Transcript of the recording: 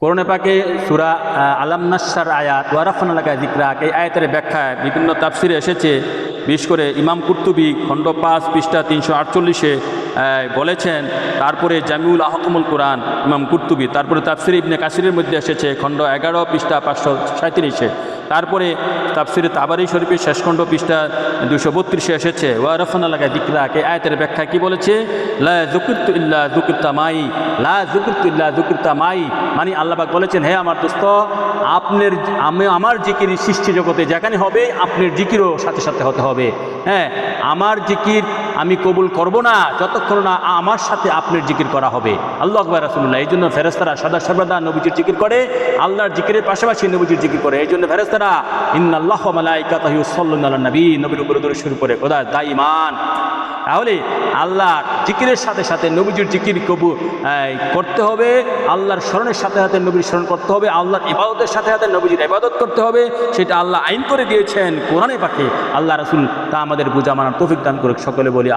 কোরআনে পাকে সূরা আলাম নাশরার আয়াত ওয়া রাফা'না লাকা যিকরাক, এই আয়াতের ব্যাখ্যায় বিভিন্ন তাফসিরে এসেছে। বিশেষ করে ইমাম কুরতুবী খণ্ড 5 পৃষ্ঠা 348 বলেছেন। তারপরে জামিউল আহকামুল কোরআন ইমাম কুরতুবী, তারপরে তাফসির ইবনে কাসিরের মধ্যে এসেছে খণ্ড 11 পৃষ্ঠা 537। তারপরে তাফসিরে তাবারি শরীফের শেষ খণ্ড পৃষ্ঠা 232 এসেছে ওয়া রাফা'না লাকা যিকরাক, এই আয়াতের ব্যাখ্যা কি বলেছে? লা যুকিরতু ইল্লা যুকিরতা মাই, লা যুকিরতু ইল্লা যুকিরতা মাই, মানে আল্লাহ পাক বলেছেন, হে আমার দোস্ত, আমার জিকির সৃষ্টি জগতে যেখানে হবে আপনার জিকিরও সাথে সাথে হতে হবে। হ্যাঁ, আমার জিকির আমি কবুল করব না যতক্ষণ না আমার সাথে আপনার জিকির করা হবে। আল্লাহু আকবার, রাসূলুল্লাহ। এই জন্য ফেরেশতারা সর্বদা নবীজির জিকির করে, আল্লাহর জিকিরের পাশাপাশি নবীজির জিকির করে। এই জন্য ফেরেশতারা ইন্নাল্লাহা ওয়া মালাইকাতাহু ইউসাল্লুনা আলান নবী, নবীর উপরে দরুদ শরীফ পড়ে খোদা দাইমান। তাহলে আল্লাহ জিকিরের সাথে সাথে নবীজির জিকির কবুল করতে হবে, আল্লাহর স্মরণের সাথে সাথে নবীর স্মরণ করতে হবে, আল্লাহর ইবাদতের সাথে সাথে নবীজির ইবাদত করতে হবে। সেটা আল্লাহ আইন করে দিয়েছেন কোরআনে পাকে। আল্লাহ রাসূল তা আমাদের বুঝা মানার তৌফিক দান করুক। সকলে বলি